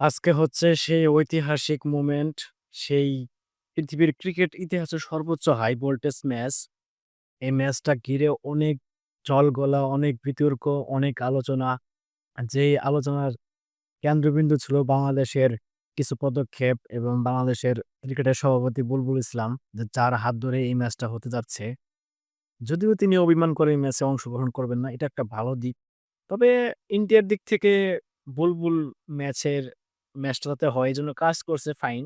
আজকে হচ্ছে সেই ঐতিহাসিক মোমেন্ট, সেই পৃথিবীর ক্রিকেট ইতিহাসের সর্বোচ্চ হাই ভোল্টেজ ম্যাচ। এই ম্যাচটা ঘিরে অনেক জলঘোলা, অনেক বিতর্ক, অনেক আলোচনা। যেই আলোচনার কেন্দ্রবিন্দু ছিল বাংলাদেশের কিছু পদক্ষেপ এবং বাংলাদেশের ক্রিকেটের সভাপতি বুলবুল ইসলাম, যার হাত ধরে এই ম্যাচটা হতে যাচ্ছে। যদিও তিনি অভিমান করে এই ম্যাচে অংশগ্রহণ করবেন না, এটা একটা ভালো দিক। তবে ইন্ডিয়ার দিক থেকে বুলবুল ম্যাচটাতে হয় এজন্য কাজ করছে, ফাইন।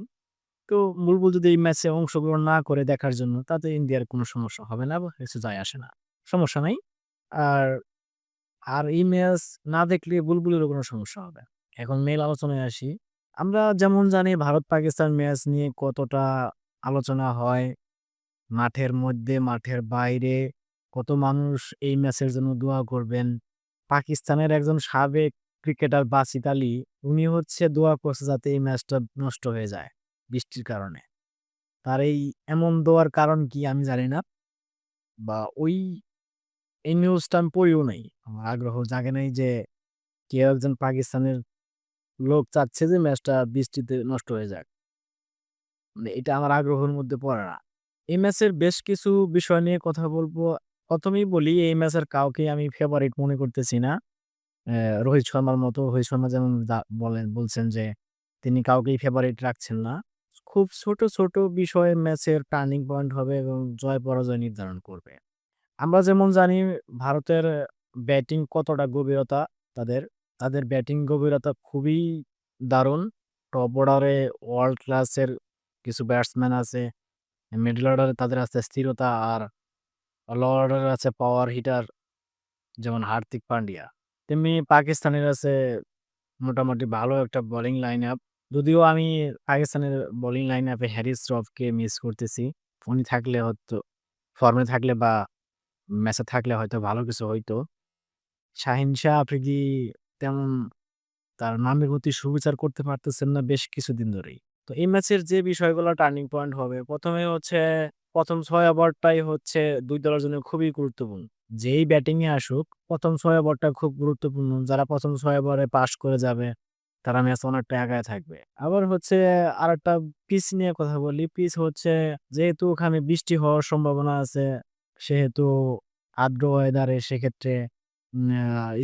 তো বুলবুল যদি এই ম্যাচে অংশগ্রহণ না করে দেখার জন্য, তাতে ইন্ডিয়ার কোনো সমস্যা হবে না বা কিছু যায় আসে না। সমস্যা নাই। আর, আর এই ম্যাচ না দেখলে বুলবুলেরও কোনো সমস্যা হবে না। এখন মেইন আলোচনায় আসি। আমরা যেমন জানি ভারত-পাকিস্তান ম্যাচ নিয়ে কতটা আলোচনা হয়। মাঠের মধ্যে, মাঠের বাইরে কত মানুষ এই ম্যাচের জন্য দোয়া করবেন। পাকিস্তানের একজন সাবেক ক্রিকেটার বাসিত আলী, উনি হচ্ছে দোয়া করছে যাতে এই ম্যাচটা নষ্ট হয়ে যায় বৃষ্টির কারণে। তার এমন দোয়ার কারণ কি আমি জানি না, বা এই নিউজটা আমি পড়িও নাই। আমার আগ্রহ জাগে নাই যে কেউ একজন পাকিস্তানের লোক চাচ্ছে যে ম্যাচটা বৃষ্টিতে নষ্ট হয়ে যাক। মানে এটা আমার আগ্রহের মধ্যে পড়ে না। এই ম্যাচের বেশ কিছু বিষয় নিয়ে কথা বলবো। ১ম এই বলি, এই ম্যাচের কাউকেই আমি ফেভারিট মনে করতেছি না। রোহিত শর্মার মতো, রোহিত শর্মা যেমন বলছেন যে তিনি কাউকেই ফেভারিট রাখছেন না। খুব ছোট, ছোট বিষয়ে ম্যাচের টার্নিং পয়েন্ট হবে এবং জয়-পরাজয় নির্ধারণ করবে। আমরা যেমন জানি ভারতের ব্যাটিং কতটা গভীরতা তাদের। তাদের ব্যাটিং গভীরতা খুবই দারুণ। টপ অর্ডারে ওয়ার্ল্ড ক্লাসের কিছু ব্যাটসম্যান আছে। মিডল অর্ডারে তাদের আছে স্থিরতা, আর লো অর্ডারে আছে পাওয়ার হিটার যেমন হার্দিক পান্ডিয়া। তেমনি পাকিস্তানের আছে মোটামুটি ভালো একটা বোলিং লাইন-আপ। যদিও আমি পাকিস্তানের বোলিং লাইন-আপে হ্যারিস রফকে মিস করতেছি। উনি থাকলে হয়তো ফর্মে থাকলে বা ম্যাচে থাকলে হয়তো ভালো কিছু হইতো। শাহিন শাহ আফ্রিদি তেমন তার নামের প্রতি সুবিচার করতে পারতেছেন না বেশ কিছুদিন ধরেই। তো এই ম্যাচের যে বিষয়গুলো টার্নিং পয়েন্ট হবে, ১ম এ হচ্ছে ১ম ৬ ওভারটাই হচ্ছে ২ দলের জন্য খুবই গুরুত্বপূর্ণ। যেই ব্যাটিং এ আসুক, ১ম ৬ ওভারটা খুব গুরুত্বপূর্ণ। যারা ১ম ৬ ওভারে পাস করে যাবে, তারা ম্যাচে অনেকটা এগায় থাকবে। আবার হচ্ছে আরেকটা পিচ নিয়ে কথা বলি। পিচ হচ্ছে যেহেতু ওখানে বৃষ্টি হওয়ার সম্ভাবনা আছে, সেহেতু আর্দ্র ওয়েদারে সেক্ষেত্রে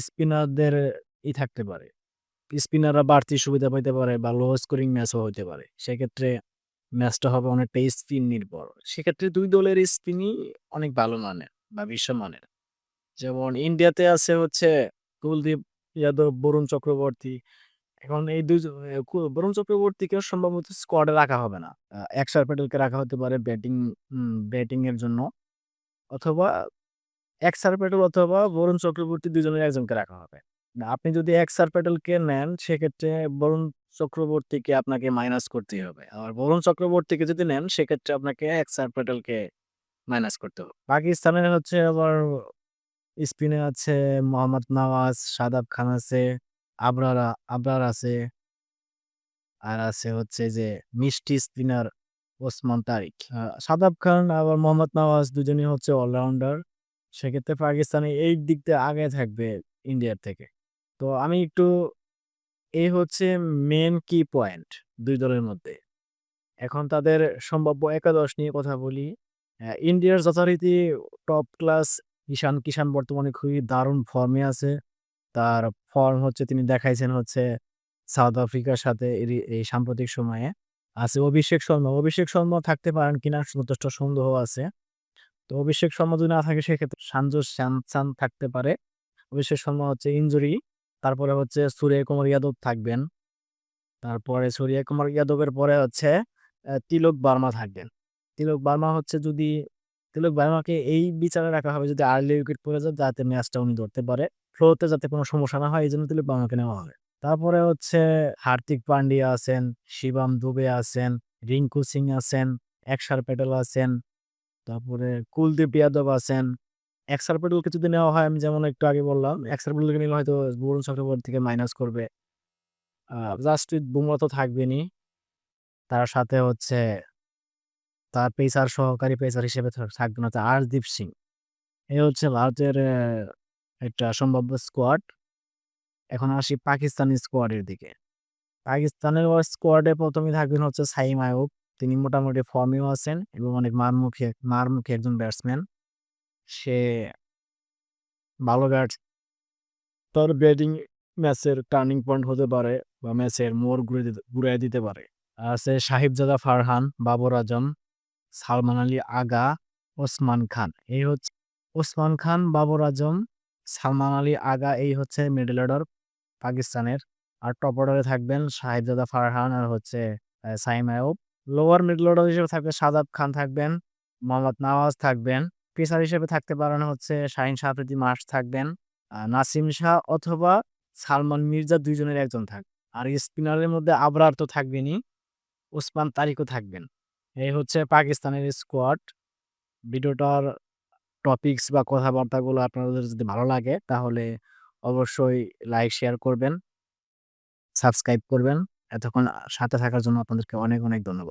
স্পিনারদের থাকতে পারে। স্পিনাররা বাড়তি সুবিধা পাইতে পারে বা লো স্কোরিং ম্যাচও হইতে পারে। সেক্ষেত্রে ম্যাচটা হবে অনেকটা স্পিন নির্ভর। সেক্ষেত্রে ২ দলের স্পিনই অনেক ভালো মানের বা বিশ্বমানের। যেমন ইন্ডিয়াতে আছে হচ্ছে কুলদীপ যাদব, বরুণ চক্রবর্তী। এখন এই ২ জ এ কু বরুণ চক্রবর্তীকেও সম্ভবত স্কোয়াডে রাখা হবে না। অক্ষর প্যাটেলকে রাখা হতে পারে ব্যাটিং এর জন্য, অথবা অক্ষর প্যাটেল অথবা বরুণ চক্রবর্তী ২ জনের একজনকে রাখা হবে। না, আপনি যদি অক্ষর প্যাটেলকে নেন সেক্ষেত্রে বরুণ চক্রবর্তীকে আপনাকে মাইনাস করতেই হবে। আবার বরুণ চক্রবর্তীকে যদি নেন সেক্ষেত্রে আপনাকে অক্ষর প্যাটেলকে মাইনাস করতে হবে। পাকিস্তানের হচ্ছে আবার স্পিনে আছে মোহাম্মদ নওয়াজ, শাদাব খান আছে, আবরার আছে, আর আছে হচ্ছে যে মিষ্টি স্পিনার ওসমান তারিক। শাদাব খান আবার মোহাম্মদ নওয়াজ দুজনই হচ্ছে অলরাউন্ডার। সেক্ষেত্রে পাকিস্তান এই দিক দিয়ে আগায় থাকবে ইন্ডিয়ার থেকে। তো আমি একটু, এই হচ্ছে মেইন কি পয়েন্ট ২ দলের মধ্যে। এখন তাদের সম্ভাব্য একাদশ নিয়ে কথা বলি। ইন্ডিয়ার যথারীতি টপ ক্লাস কিষান বর্তমানে খুবই দারুণ ফর্মে আছে। তার ফর্ম হচ্ছে তিনি দেখাইছেন হচ্ছে সাউথ আফ্রিকার সাথে এই সাম্প্রতিক সময়ে। আছে অভিষেক শর্মা। অভিষেক শর্মা থাকতে পারেন কিনা যথেষ্ট সন্দেহ আছে। তো অভিষেক শর্মা যদি না থাকে সেক্ষেত্রে সঞ্জু স্যামসন থাকতে পারে। অভিষেক শর্মা হচ্ছে ইনজুরি। তারপরে হচ্ছে সূর্যকুমার যাদব থাকবেন। তারপরে সূর্যকুমার যাদবের পরে হচ্ছে তিলক বার্মা থাকবেন। তিলক বার্মা হচ্ছে যদি তিলক বার্মাকে এই বিচারে রাখা হবে যদি আর্লি উইকেট পড়ে যায় যাতে ম্যাচটা উনি ধরতে পারে। ফ্লোতে যাতে কোনো সমস্যা না হয় এজন্য তিলক বার্মাকে নেওয়া হবে। তারপরে হচ্ছে হার্দিক পান্ডিয়া আছেন, শিবম দুবে আছেন, রিঙ্কু সিং আছেন, অক্ষর প্যাটেল আছেন, তারপরে কুলদীপ যাদব আছেন। অক্ষর প্যাটেলকে যদি নেওয়া হয়, আমি যেমন একটু আগে বললাম, অক্ষর প্যাটেলকে নিলে হয়তো বরুণ চক্রবর্তী থেকে মাইনাস করবে। জাসপ্রীত বুমরা তো থাকবেনই। তার সাথে হচ্ছে তার সহকারী পেসার হিসেবে থাকবেন হচ্ছে আর্শদীপ সিং। এই হচ্ছে ভারতের একটা সম্ভাব্য স্কোয়াড। এখন আসি পাকিস্তানি স্কোয়াডের দিকে। পাকিস্তানের স্কোয়াডে ১ম এই থাকবেন হচ্ছে সাইম আইয়ুব। তিনি মোটামুটি ফর্মেও আছেন এবং অনেক মারমুখী একজন ব্যাটসম্যান। সে ভালো তার ব্যাটিং ম্যাচের টার্নিং পয়েন্ট হতে পারে বা ম্যাচের মোড় ঘুরাইয়া দিতে পারে। আছে সাহিবজাদা ফারহান, বাবর আজম, সালমান আলী আগা, ওসমান খান। এই হচ্ছে ওসমান খান, বাবর আজম, সালমান আলী আগা, এই হচ্ছে মিডল অর্ডার পাকিস্তানের। আর টপ অর্ডারে থাকবেন সাহিবজাদা ফারহান আর হচ্ছে Saim Ayub. Lower middle order হিসেবে থাকবে শাদাব খান থাকবেন, মোহাম্মদ নওয়াজ থাকবেন। পেসার হিসেবে থাকতে পারেন হচ্ছে শাহীন আফ্রিদি মার্শ থাকবেন, নাসিম শাহ অথবা সালমান মির্জা ২ জনের একজন থাকবে। আর স্পিনারের মধ্যে আবরার তো থাকবেনই, ওসমান তারিকও থাকবেন। এই হচ্ছে পাকিস্তানের স্কোয়াড। ভিডিওটার টপিকস বা কথাবার্তাগুলো আপনাদের যদি ভালো লাগে তাহলে অবশ্যই লাইক, শেয়ার করবেন, সাবস্ক্রাইব করবেন। এতক্ষণ সাথে থাকার জন্য আপনাদেরকে অনেক ধন্যবাদ।